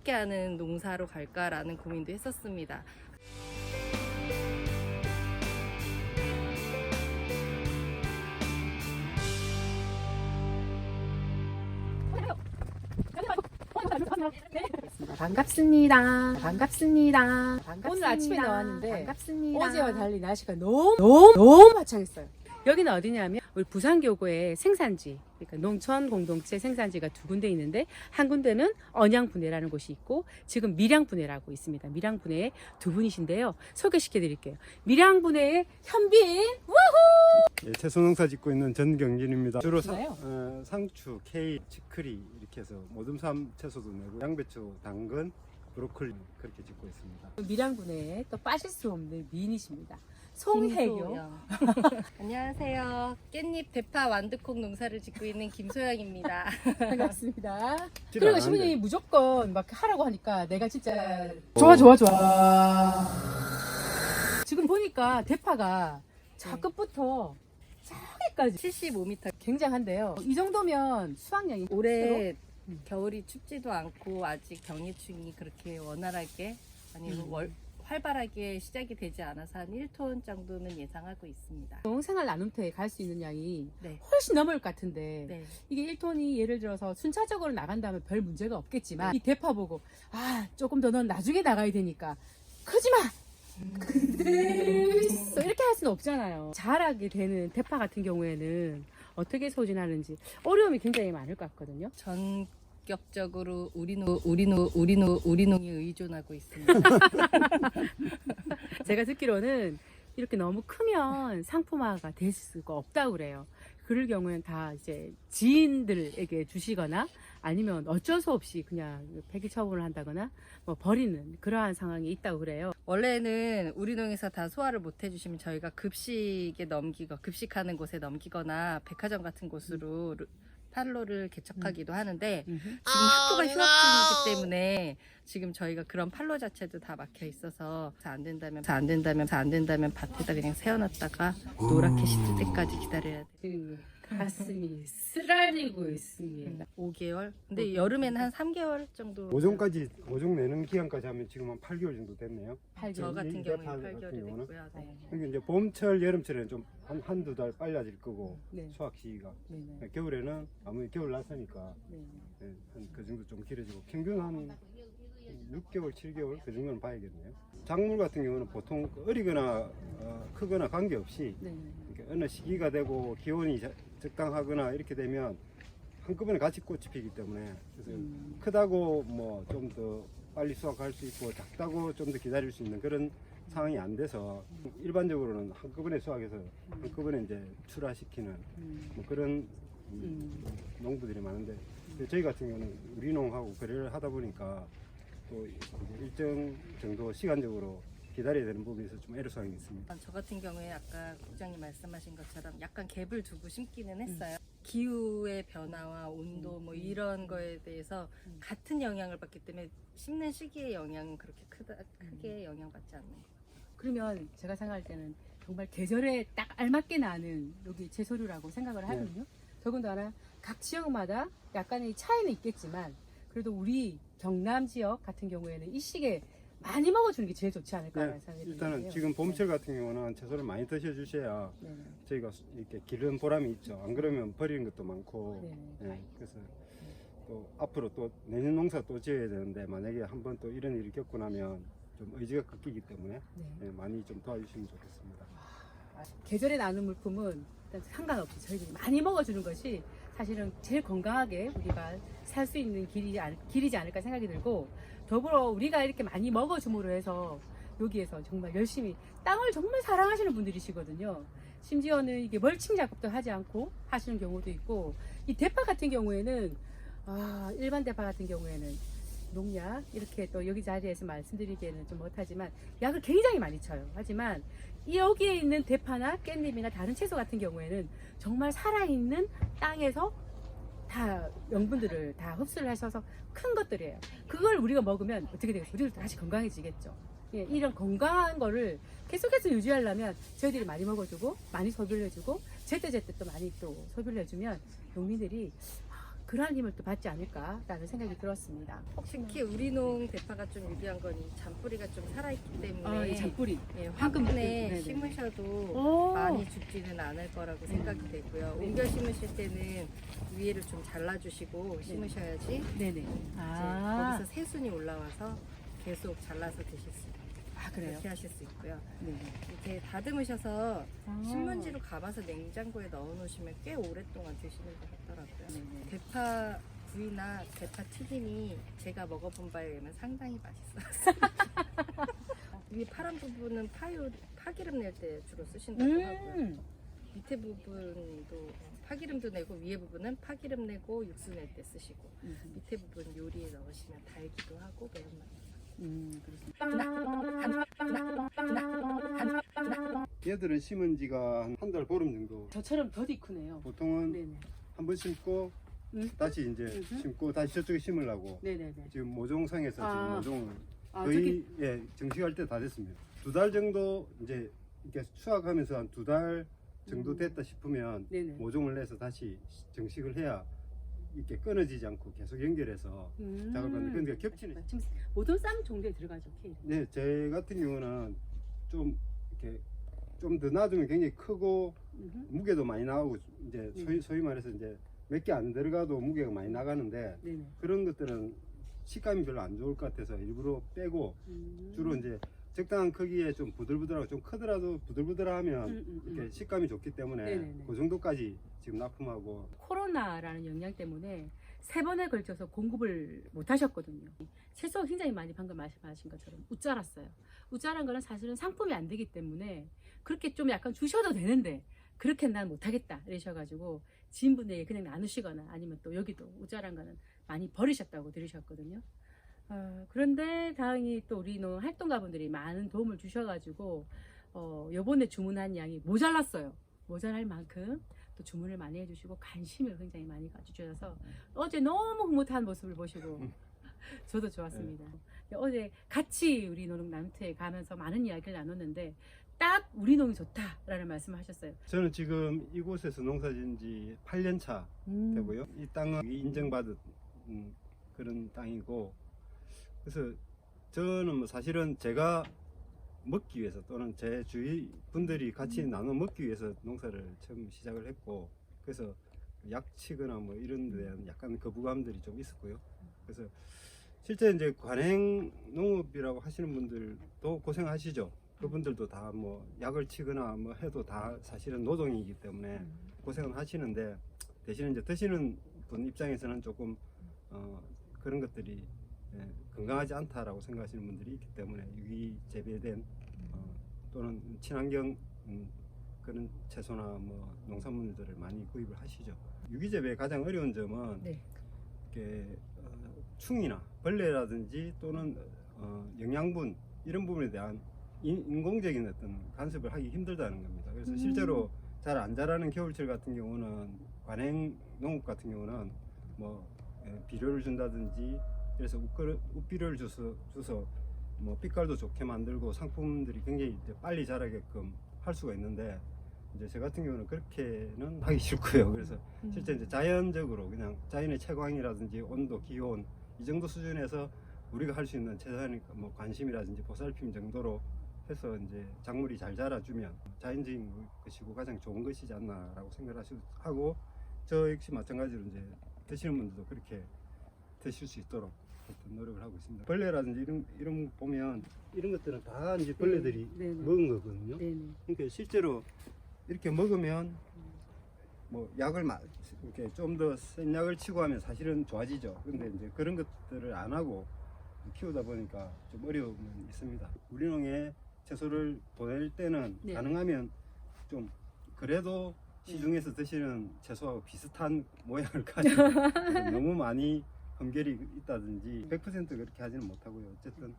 함께하는 농사로 갈까라는 고민도 했었습니다. 반갑습니다. 반갑습니다. 오늘 아침에 나왔는데 반갑습니다. 어제와 달리 날씨가 너무 화창했어요. 여기는 어디냐면 우리 부산교구의 생산지, 그러니까 농촌 공동체 생산지가 두 군데 있는데 한 군데는 언양분해라는 곳이 있고 지금 밀양분해라고 있습니다. 밀양분해의 두 분이신데요. 소개시켜 드릴게요. 밀양분해의 현빈 예, 채소농사 짓고 있는 전경진입니다. 주로 맞아요. 상추, 케이, 치크리 이렇게 해서 모둠삼 채소도 내고 양배추, 당근, 브로콜리 그렇게 짓고 있습니다. 밀양분해에 또 빠질 수 없는 미인이십니다. 송혜교. 김소영. 안녕하세요. 깻잎, 대파, 완두콩 농사를 짓고 있는 김소영입니다. 반갑습니다. 질 그리고 않았는데. 시부님이 무조건 막 하라고 하니까 내가 진짜 좋아. 지금 보니까 대파가 저 끝부터 저기까지 75m. 굉장한데요. 이 정도면 수확량이 올해 겨울이 춥지도 않고 아직 병해충이 그렇게 원활하게 아니면 활발하게 시작이 되지 않아서 한 1톤 정도는 예상하고 있습니다. 농생활 나눔터에 갈 수 있는 양이 네. 훨씬 넘을 것 같은데 네. 이게 1톤이 예를 들어서 순차적으로 나간다면 별 문제가 없겠지만 이 대파 보고 조금 더 넌 나중에 나가야 되니까 크지마! 이렇게 할 수는 없잖아요. 자라게 되는 대파 같은 경우에는 어떻게 소진하는지 어려움이 굉장히 많을 것 같거든요. 전격적으로 우리농에 의존하고 있습니다. 제가 듣기로는 이렇게 너무 크면 상품화가 될 수가 없다고 그래요. 그럴 경우에는 다 이제 지인들에게 주시거나 아니면 어쩔 수 없이 그냥 폐기 처분을 한다거나 뭐 버리는 그러한 상황이 있다고 그래요. 원래는 우리농에서 다 소화를 못 해주시면 저희가 급식하는 곳에 넘기거나 백화점 같은 곳으로 판로를 개척하기도 하는데 지금 학교가 휴학중이기 때문에 지금 저희가 그런 판로 자체도 다 막혀 있어서 안 된다면 밭에다 그냥 세워놨다가 노랗게 시들 때까지 기다려야 돼요. 가슴이 쓰라리고 있습니다. 5개월? 근데 여름에는 한 3개월 정도. 모종 내는 기간까지 하면 지금 한 8개월 정도 됐네요. 저 같은 이 경우에 대파 8개월이 같은 경우는? 됐고요. 네. 그러니까 이제 봄철, 여름철에는 좀 한두 달 빨라질 거고 네. 수확 시기가 네네. 겨울에는 아무리 겨울 나서니까 네. 한 그 정도 좀 길어지고 평균 한 6개월, 7개월 그 정도는 봐야겠네요. 작물 같은 경우는 보통 어리거나 크거나 관계없이 네. 이렇게 어느 시기가 되고 기온이 적당하거나 이렇게 되면 한꺼번에 같이 꽃이 피기 때문에 그래서 크다고 뭐 좀 더 빨리 수확할 수 있고 작다고 좀 더 기다릴 수 있는 그런 상황이 안 돼서 일반적으로는 한꺼번에 수확해서 한꺼번에 이제 출하시키는 뭐 그런 농부들이 많은데 저희 같은 경우는 우리농하고 거래를 하다 보니까 또 이제 일정 정도 시간적으로 기다려야 되는 부분에서 좀 애로사항이 있습니다. 저 같은 경우에 아까 국장님 말씀하신 것처럼 약간 갭을 두고 심기는 했어요. 기후의 변화와 온도 뭐 이런 거에 대해서 같은 영향을 받기 때문에 심는 시기의 영향은 그렇게 크게 영향받지 않는 거예요. 그러면 제가 생각할 때는 정말 계절에 딱 알맞게 나는 여기 채소류라고 생각을 하거든요. 더군다나 각 지역마다 약간의 차이는 있겠지만 그래도 우리 경남 지역 같은 경우에는 이 시기에 많이 먹어주는 게 제일 좋지 않을까라는 생각이 드는데요. 일단은 지금 봄철 같은 경우는 채소를 많이 드셔주셔야 네. 저희가 이렇게 기른 보람이 있죠. 안 그러면 버리는 것도 많고 네. 그래서 또 앞으로 또 내년 농사 또 지어야 되는데 만약에 한번 또 이런 일을 겪고 나면 좀 의지가 꺾이기 때문에 많이 좀 도와주시면 좋겠습니다. 계절에 나는 물품은 일단 상관없이 저희들이 많이 먹어주는 것이 사실은 제일 건강하게 우리가 살 수 있는 길이지 않을까 생각이 들고 더불어 우리가 이렇게 많이 먹어줌으로 해서 여기에서 정말 열심히 땅을 정말 사랑하시는 분들이시거든요. 심지어는 이게 멀칭 작업도 하지 않고 하시는 경우도 있고 이 대파 같은 경우에는 일반 대파 같은 경우에는 농약 이렇게 또 여기 자리에서 말씀드리기에는 좀 못하지만 약을 굉장히 많이 쳐요. 하지만 여기에 있는 대파나 깻잎이나 다른 채소 같은 경우에는 정말 살아있는 땅에서 다 영분들을 다 흡수를 하셔서 큰 것들이에요. 그걸 우리가 먹으면 어떻게 되겠어요? 우리도 다시 건강해지겠죠. 예, 이런 건강한 거를 계속해서 유지하려면 저희들이 많이 먹어주고 많이 소비를 해주고 제때제때 또 많이 또 소비를 해주면 농민들이 그러한 힘을 또 받지 않을까라는 생각이 들었습니다. 특히 우리농 대파가 좀 유리한 건 이 잔뿌리가 좀 살아있기 때문에 이 잔뿌리. 예, 황금 화분에 네네. 심으셔도 오. 많이 죽지는 않을 거라고 생각이 되고요. 네. 옮겨 심으실 때는 위에를 좀 잘라주시고 심으셔야지 네네. 아, 거기서 새순이 올라와서 계속 잘라서 드실 수 있어요. 그래요? 그렇게 하실 수 있고요. 네네. 이렇게 다듬으셔서 아. 신문지로 감아서 냉장고에 넣어 놓으시면 꽤 오랫동안 드시는 것 같더라고요. 네네. 대파 구이나 대파 튀김이 제가 먹어본 바에 의하면 상당히 맛있어요. 위 파란 부분은 파기름 낼 때 주로 쓰신다고 하고요. 밑에 부분도 파기름도 내고 위에 부분은 파기름 내고 육수 낼 때 쓰시고 밑에 부분 요리에 넣으시면 달기도 하고 매운맛. 얘들은 심은 지가 한 달 보름 정도. 저처럼 더디 크네요. 보통은 네네. 한 번 심고 다시 이제 심고 다시 저쪽에 심으려고. 네네네. 지금 모종상에서 아. 지금 모종을 아, 거의 예, 정식할 때 다 됐습니다. 2달 정도 이제 이렇게 수확하면서 한 2달 정도 됐다 싶으면 네네. 모종을 내서 다시 정식을 해야 이렇게 끊어지지 않고 계속 연결해서 작업을 하는데 근데 겹치는. 지금 모든 쌈 종류에 들어가죠, 케일. 네, 제 같은 경우는 좀 이렇게 좀 더 놔두면 굉장히 크고 무게도 많이 나가고 이제 소위 말해서 이제 몇 개 안 들어가도 무게가 많이 나가는데 네네. 그런 것들은 식감이 별로 안 좋을 것 같아서 일부러 빼고 주로 이제 적당한 크기에 좀 부들부들하고 좀 크더라도 부들부들하면 이렇게 식감이 좋기 때문에 네네네. 그 정도까지 지금 납품하고. 코로나라는 영향 때문에 3번에 걸쳐서 공급을 못 하셨거든요. 채소 굉장히 많이 방금 말씀하신 것처럼 웃자랐어요. 웃자란 거는 사실은 상품이 안 되기 때문에 그렇게 좀 약간 주셔도 되는데 그렇게 난 못하겠다 이러셔가지고 지인분에게 그냥 나누시거나 아니면 또 여기도 웃자란 거는 많이 버리셨다고 들으셨거든요. 그런데 다행히 또 우리 농 활동가분들이 많은 도움을 주셔가지고 요번에 주문한 양이 모자랐어요. 모자랄 만큼 또 주문을 많이 해주시고 관심을 굉장히 많이 가져주셔서 어제 너무 흐뭇한 모습을 보시고 저도 좋았습니다. 어제 같이 우리 노농 남트에 가면서 많은 이야기를 나눴는데 딱 우리 농이 좋다라는 말씀을 하셨어요. 저는 지금 이곳에서 농사진 지 8년 차 되고요. 이 땅은 인정받은 그런 땅이고, 그래서 저는 뭐 사실은 제가 먹기 위해서 또는 제 주위 분들이 같이 나눠 먹기 위해서 농사를 처음 시작을 했고, 그래서 약치거나 뭐 이런 데 대한 약간 거부감들이 좀 있었고요. 그래서 실제 이제 관행 농업이라고 하시는 분들도 고생하시죠. 그분들도 다 뭐 약을 치거나 뭐 해도 다 사실은 노동이기 때문에 고생은 하시는데, 대신에 이제 드시는 분 입장에서는 조금 그런 것들이 건강하지 않다라고 생각하시는 분들이 있기 때문에 유기 재배된 또는 친환경 그런 채소나 뭐 농산물들을 많이 구입을 하시죠. 유기 재배의 가장 어려운 점은 이렇게 충이나 벌레라든지 또는 영양분 이런 부분에 대한 인공적인 어떤 간섭을 하기 힘들다는 겁니다. 그래서 실제로 잘 안 자라는 겨울철 같은 경우는 관행 농업 같은 경우는 뭐 비료를 준다든지 그래서 웃비료를 줘서 뭐 빛깔도 좋게 만들고 상품들이 굉장히 이제 빨리 자라게끔 할 수가 있는데, 이제 저 같은 경우는 그렇게는 하기 싫고요. 그래서 실제 이제 자연적으로 그냥 자연의 채광이라든지 온도, 기온 이 정도 수준에서 우리가 할 수 있는 최소한의 뭐 관심이라든지 보살핌 정도로 해서 이제 작물이 잘 자라주면 자연적인 것이고 가장 좋은 것이지 않나라고 생각하고, 저 역시 마찬가지로 이제 드시는 분들도 그렇게 드실 수 있도록 어떤 노력을 하고 있습니다. 벌레라든지 이런 거 보면 이런 것들은 다 이제 벌레들이 먹은 거거든요. 그러니까 실제로 이렇게 먹으면 뭐 약을 이렇게 좀 더 센 약을 치고 하면 사실은 좋아지죠. 근데 이제 그런 것들을 안 하고 키우다 보니까 좀 어려움은 있습니다. 우리 농에 채소를 보낼 때는 가능하면 좀 그래도 시중에서 드시는 채소하고 비슷한 모양을 가지고 너무 많이 흠결이 있다든지 100% 그렇게 하지는 못하고요. 어쨌든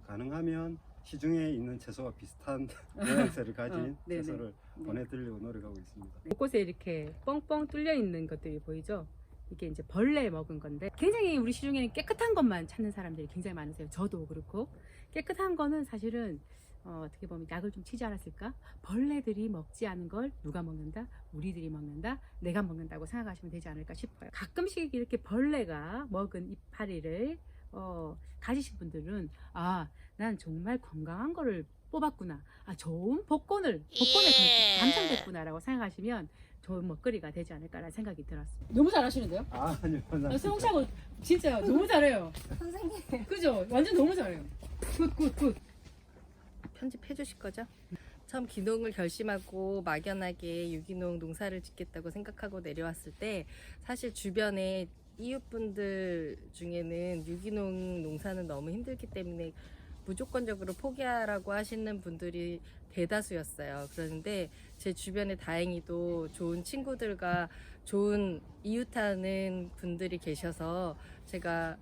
가능하면 시중에 있는 채소와 비슷한 모양새를 가진 채소를 보내드리려고 노력하고 있습니다. 곳곳에 이렇게 뻥뻥 뚫려 있는 것들이 보이죠? 이게 이제 벌레 먹은 건데, 굉장히 우리 시중에는 깨끗한 것만 찾는 사람들이 굉장히 많으세요. 저도 그렇고 깨끗한 거는 사실은 어떻게 보면 약을 좀 치지 않았을까? 벌레들이 먹지 않은 걸 누가 먹는다? 우리들이 먹는다? 내가 먹는다고 생각하시면 되지 않을까 싶어요. 가끔씩 이렇게 벌레가 먹은 이파리를 가지신 분들은 난 정말 건강한 거를 뽑았구나. 좋은 복권을 당첨됐구나 라고 생각하시면 좋은 먹거리가 되지 않을까라는 생각이 들었어요. 너무 잘하시는데요? 아니요. 수홍씨하고 진짜 너무 잘해요. 선생님 그죠? 완전 너무 잘해요. 굿. 편집해 주실 거죠? 처음 귀농을 결심하고 막연하게 유기농 농사를 짓겠다고 생각하고 내려왔을 때 사실 주변에 이웃분들 중에는 유기농 농사는 너무 힘들기 때문에 무조건적으로 포기하라고 하시는 분들이 대다수였어요. 그런데 제 주변에 다행히도 좋은 친구들과 좋은 이웃하는 분들이 계셔서 제가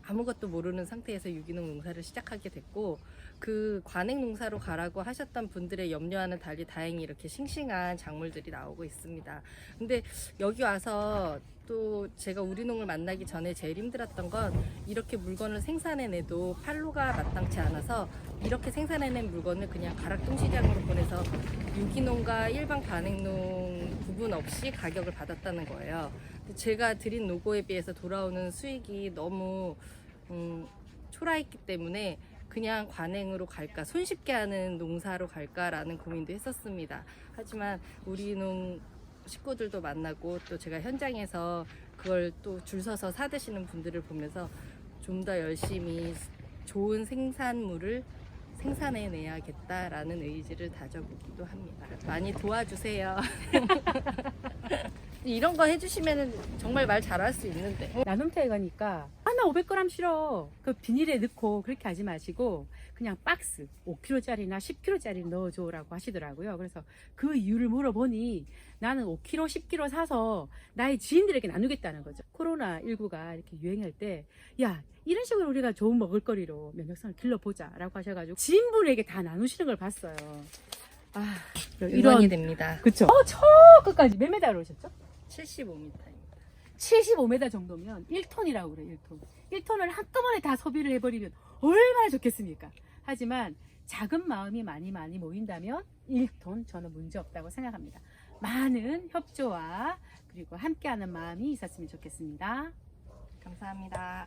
아무것도 모르는 상태에서 유기농 농사를 시작하게 됐고, 그 관행 농사로 가라고 하셨던 분들의 염려와는 달리 다행히 이렇게 싱싱한 작물들이 나오고 있습니다. 근데 여기 와서 또 제가 우리농을 만나기 전에 제일 힘들었던 건 이렇게 물건을 생산해내도 판로가 마땅치 않아서 이렇게 생산해낸 물건을 그냥 가락동 시장으로 보내서 유기농과 일반 관행농 구분 없이 가격을 받았다는 거예요. 제가 드린 노고에 비해서 돌아오는 수익이 너무 초라했기 때문에 그냥 관행으로 갈까, 손쉽게 하는 농사로 갈까라는 고민도 했었습니다. 하지만 우리농 식구들도 만나고 또 제가 현장에서 그걸 또 줄 서서 사드시는 분들을 보면서 좀 더 열심히 좋은 생산물을 생산해내야겠다라는 의지를 다져보기도 합니다. 많이 도와주세요. 이런 거 해주시면 정말 말 잘할 수 있는데. 나눔터에 가니까 나 500g 싫어. 그 비닐에 넣고 그렇게 하지 마시고 그냥 박스 5kg짜리나 10kg짜리 넣어줘라고 하시더라고요. 그래서 그 이유를 물어보니 나는 5kg, 10kg 사서 나의 지인들에게 나누겠다는 거죠. 코로나19가 이렇게 유행할 때 이런 식으로 우리가 좋은 먹을거리로 면역성을 길러보자 라고 하셔가지고 지인분에게 다 나누시는 걸 봤어요. 일원이 됩니다. 그쵸? 저 끝까지 몇 메다로 오셨죠? 75m입니다. 75m 정도면 1톤이라고 그래요. 1톤을 한꺼번에 다 소비를 해버리면 얼마나 좋겠습니까? 하지만 작은 마음이 많이 모인다면 1톤 저는 문제없다고 생각합니다. 많은 협조와 그리고 함께하는 마음이 있었으면 좋겠습니다. 감사합니다.